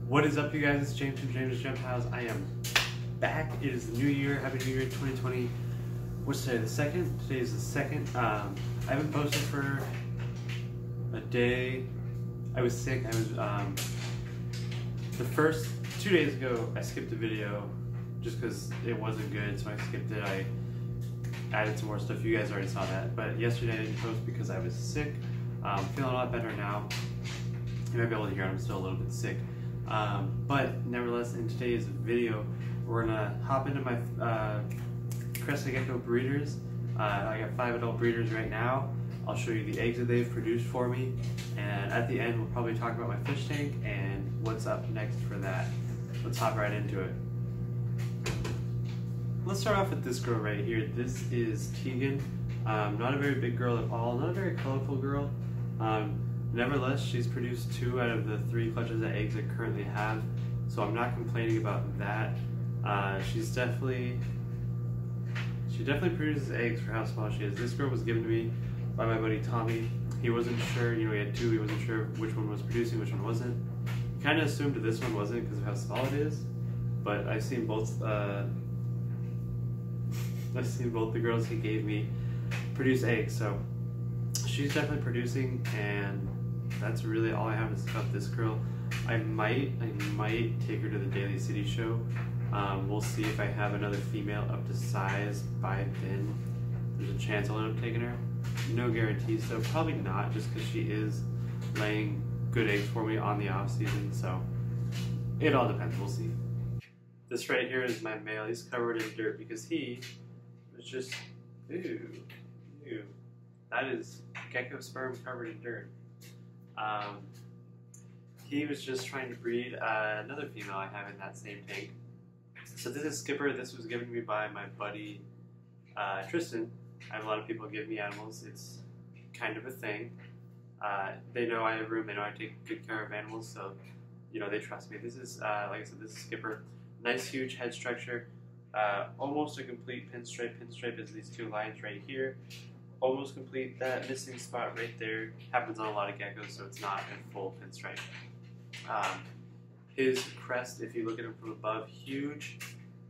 What is up, you guys? It's James from James' Jump House. I am back. It is the new year. Happy New Year 2020. What's today? The 2nd? Today is the 2nd. I haven't posted for a day. I was sick. I was, the first 2 days ago, I skipped a video just because it wasn't good, so I skipped it. I added some more stuff. You guys already saw that. But yesterday I didn't post because I was sick. Feeling a lot better now. You might be able to hear I'm still a little bit sick. But nevertheless, in today's video, we're gonna hop into my Crested Gecko breeders. I got 5 adult breeders right now. I'll show you the eggs that they've produced for me, and at the end we'll probably talk about my fish tank and what's up next for that. Let's hop right into it. Let's start off with this girl right here. This is Tegan. Not a very big girl at all, not a very colorful girl. Nevertheless, she's produced 2 out of the 3 clutches of eggs I currently have, so I'm not complaining about that. She definitely produces eggs for how small she is. This girl was given to me by my buddy Tommy. He wasn't sure, he had 2, he wasn't sure which one was producing, which one wasn't. He kind of assumed that this one wasn't because of how small it is, but I've seen both the girls he gave me produce eggs, so she's definitely producing, and that's really all I have to say about this girl. I might take her to the Daly City show. We'll see if I have another female up to size by then. There's a chance I'll end up taking her. No guarantees though, probably not, just because she is laying good eggs for me on the off season, so it all depends, we'll see. This right here is my male. He's covered in dirt because he was just, ew. That is gecko sperm covered in dirt. He was just trying to breed another female I have in that same tank. So this is Skipper. This was given to me by my buddy Tristan. I have a lot of people give me animals. It's kind of a thing. They know I have room. They know I take good care of animals, so they trust me. This is like I said, this is Skipper. Nice huge head structure. Almost a complete pinstripe. Pinstripe is these 2 lines right here. Almost complete. That missing spot right there happens on a lot of geckos, so it's not a full pinstripe. His crest, if you look at him from above, huge.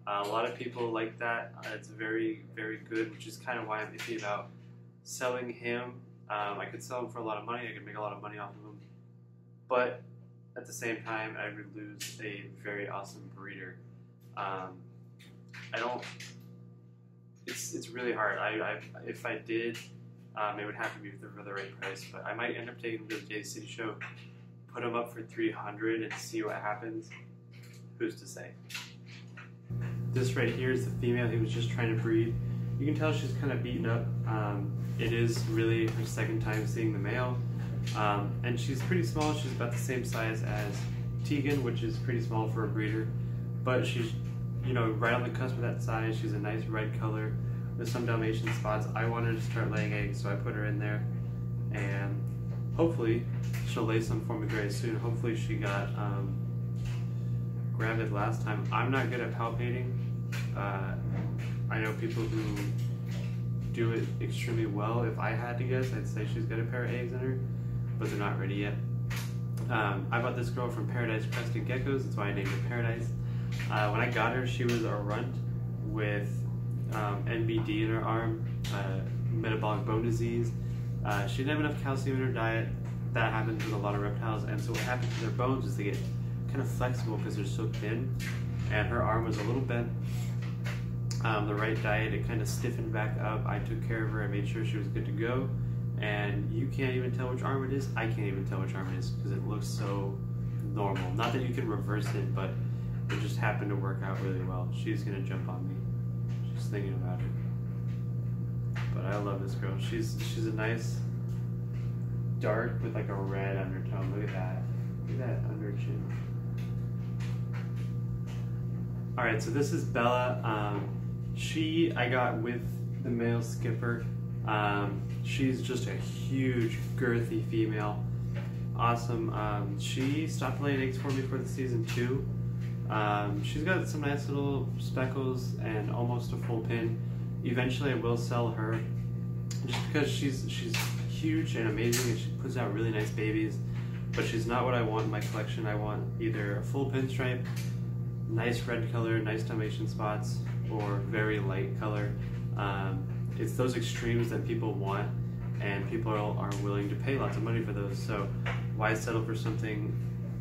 A lot of people like that. It's very, very good, which is kind of why I'm iffy about selling him. I could sell him for a lot of money. I could make a lot of money off of him, but at the same time, I would lose a very awesome breeder. It's really hard. If I did, it would have to be for the right price. But I might end up taking him to the Daly City show, put him up for $300, and see what happens. Who's to say? This right here is the female he was just trying to breed. You can tell she's kind of beaten up. It is really her 2nd time seeing the male, and she's pretty small. She's about the same size as Tegan, which is pretty small for a breeder, but she's right on the cusp of that size. She's a nice red color with some Dalmatian spots. I want her to start laying eggs, so I put her in there, and hopefully she'll lay some for me very soon. Hopefully she got gravid last time. I'm not good at palpating. I know people who do it extremely well. If I had to guess, I'd say she's got a pair of eggs in her, but they're not ready yet. I bought this girl from Paradise Crested Geckos. That's why I named her Paradise. When I got her, she was a runt with NBD in her arm, metabolic bone disease. She didn't have enough calcium in her diet. That happens with a lot of reptiles, and so what happens to their bones is they get kind of flexible because they're so thin, and her arm was a little bent. The right diet, it kind of stiffened back up. I took care of her. I made sure she was good to go, and you can't even tell which arm it is. I can't even tell which arm it is because it looks so normal. Not that you can reverse it, but it just happened to work out really well. She's gonna jump on me. Just thinking about it. But I love this girl. She's a nice dark with like a red undertone. Look at that. Look at that under chin. Alright, so this is Bella. She I got with the male Skipper. She's just a huge, girthy female. Awesome. She stopped laying eggs for me for the season 2. She's got some nice little speckles and almost a full pin. Eventually I will sell her just because she's huge and amazing, and she puts out really nice babies. but she's not what I want in my collection. I want either a full pinstripe, nice red color, nice Dalmatian spots, or very light color. It's those extremes that people want, and people are willing to pay lots of money for those. So why settle for something,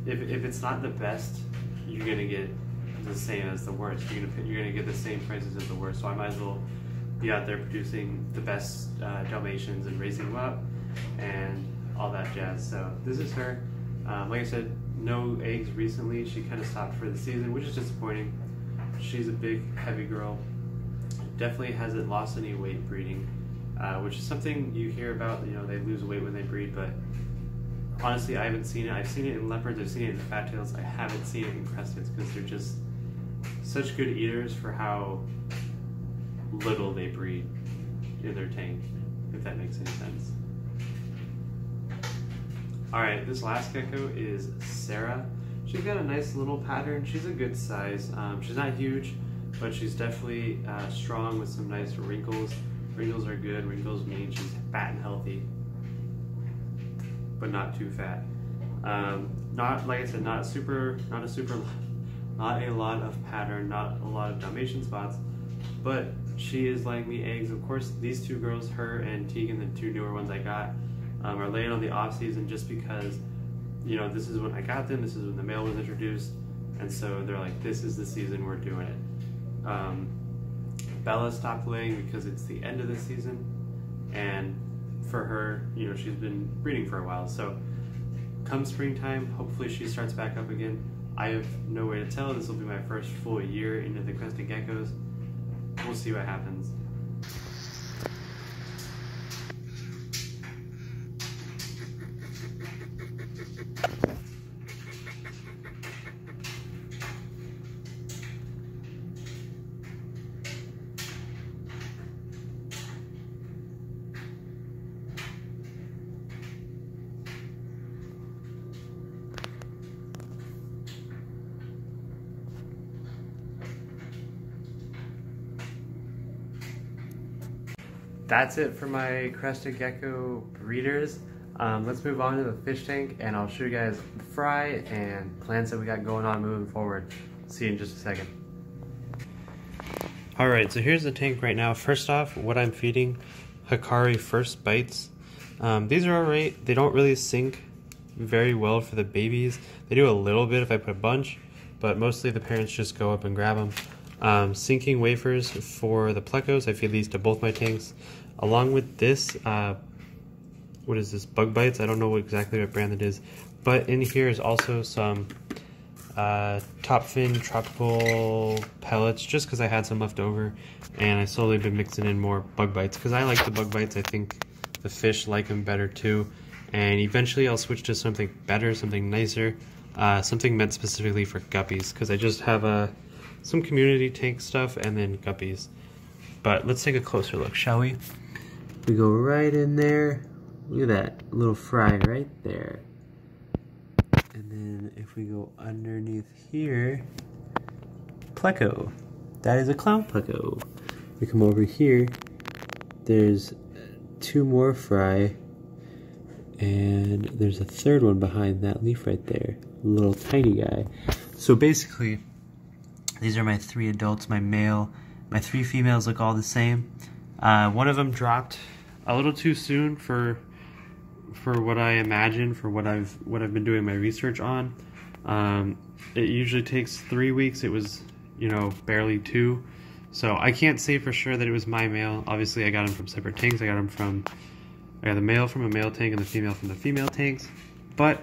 if it's not the best, you're gonna get the same as the worst. You're gonna get the same prices as the worst. So I might as well be out there producing the best Dalmatians and raising them up and all that jazz. So this is her. Like I said, no eggs recently. She kind of stopped for the season, which is disappointing. She's a big, heavy girl. Definitely hasn't lost any weight breeding, which is something you hear about. You know, they lose weight when they breed, but honestly, I haven't seen it. I've seen it in leopards, I've seen it in fat tails. I haven't seen it in cresteds because they're just such good eaters for how little they breed in their tank, if that makes any sense. Alright, this last gecko is Sarah. She's got a nice little pattern. She's a good size. She's not huge, but she's definitely strong with some nice wrinkles. Wrinkles are good. Wrinkles mean she's fat and healthy, but not too fat. Not, like I said, not a lot of pattern, not a lot of Dalmatian spots, but she is laying me eggs. Of course, these two girls, her and Tegan, the two newer ones I got, are laying on the off season just because, you know, this is when I got them, this is when the male was introduced, and so they're like, this is the season we're doing it. Bella stopped laying because it's the end of the season, and for her, you know, she's been breeding for a while, so come springtime, hopefully she starts back up again. I have no way to tell. This will be my first full year into the Crested Geckos. We'll see what happens. That's it for my Crested Gecko breeders. Let's move on to the fish tank, and I'll show you guys the fry and plans that we got going on moving forward. See you in just a second. Alright, so here's the tank right now. First off, what I'm feeding, Hikari First Bites. These are alright. They don't really sink very well for the babies. They do a little bit if I put a bunch, but mostly the parents just go up and grab them. Sinking wafers for the plecos. I feed these to both my tanks. Along with this, what is this, Bug Bites? I don't know exactly what brand it is, but in here is also some Top Fin Tropical pellets, just because I had some left over, and I slowly been mixing in more Bug Bites, because I like the Bug Bites. I think the fish like them better too, and eventually I'll switch to something better, something nicer, something meant specifically for guppies, because I just have some community tank stuff and then guppies. But let's take a closer look, shall we? We go right in there. Look at that little fry right there. And then if we go underneath here, pleco. That is a clown pleco. We come over here, there's two more fry, and there's a third one behind that leaf right there. Little tiny guy. So basically, these are my three adults, my male. My three females look all the same. One of them dropped a little too soon for what I imagine, for what I've been doing my research on. It usually takes 3 weeks. It was, you know, barely 2. So I can't say for sure that it was my male. Obviously, I got them from separate tanks. I got the male from a male tank and the female from the female tanks. But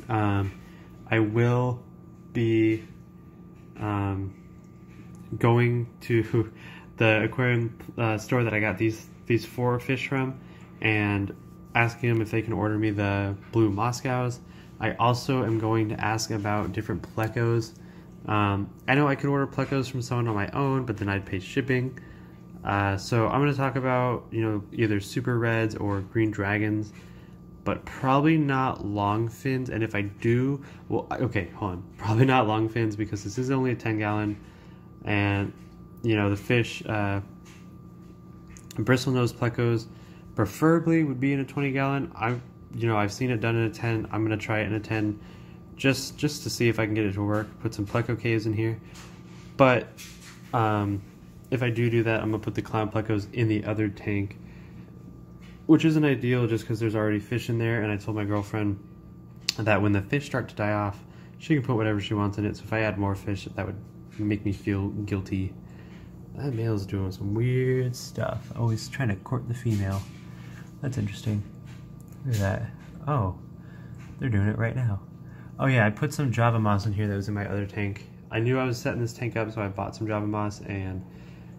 I will be going to the aquarium store that I got these 4 fish from and asking them if they can order me the blue Moscows. I also am going to ask about different plecos. I know I could order plecos from someone on my own, but then I'd pay shipping. So I'm going to talk about, you know, either super reds or green dragons, but probably not long fins. And if I do, well, okay, hold on. Probably not long fins because this is only a 10-gallon. And, you know, the fish, bristlenose plecos preferably would be in a 20-gallon. you know, I've seen it done in a 10. I'm gonna try it in a 10, just to see if I can get it to work. Put some pleco caves in here, but if I do that, I'm gonna put the clown plecos in the other tank, which isn't ideal just because there's already fish in there. And I told my girlfriend that when the fish start to die off, she can put whatever she wants in it. So if I add more fish, that would make me feel guilty. That male's doing some weird stuff. Always trying to court the female. That's interesting. Look at that. Oh, they're doing it right now. Oh yeah, I put some Java moss in here that was in my other tank. I knew I was setting this tank up, so I bought some Java moss and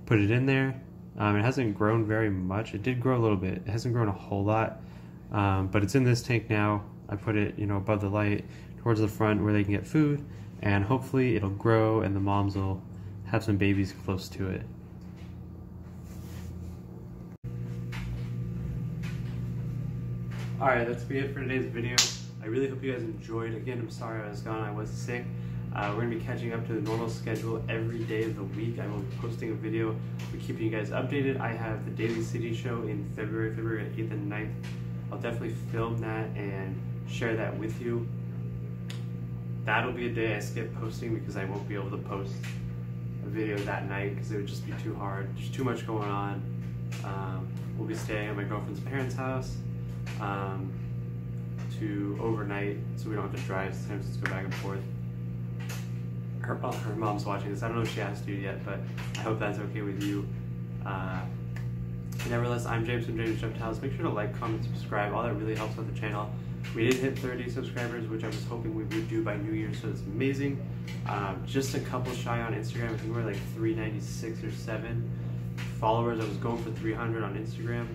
put it in there. It hasn't grown very much. It did grow a little bit. It hasn't grown a whole lot, but it's in this tank now. I put it, you know, above the light towards the front where they can get food, and hopefully it'll grow and the moms will have some babies close to it. Alright, that's be it for today's video. I really hope you guys enjoyed. Again, I'm sorry I was gone. I was sick. We're going to be catching up to the normal schedule every day of the week. I will be posting a video. We're keeping you guys updated. I have the Daily City show in February 8th and 9th. I'll definitely film that and share that with you. That'll be a day I skip posting because I won't be able to post a video that night because it would just be too hard. There's too much going on. We'll be staying at my girlfriend's parents' house to overnight, so we don't have to drive to San Francisco back and forth. Her mom's watching this. I don't know if she asked you yet, but I hope that's okay with you. Nevertheless, I'm James from James Reptiles. Make sure to like, comment, subscribe. All that really helps out the channel. We did hit 30 subscribers, which I was hoping we would do by New Year, so it's amazing. Just a couple shy on Instagram. I think we're like 396 or 7 followers. I was going for 300 on Instagram.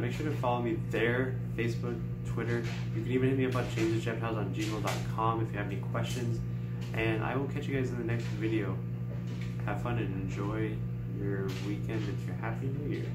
Make sure to follow me there, Facebook, Twitter. You can even hit me up on jamesreptiles@gmail.com if you have any questions. And I will catch you guys in the next video. Have fun and enjoy your weekend with your Happy New Year.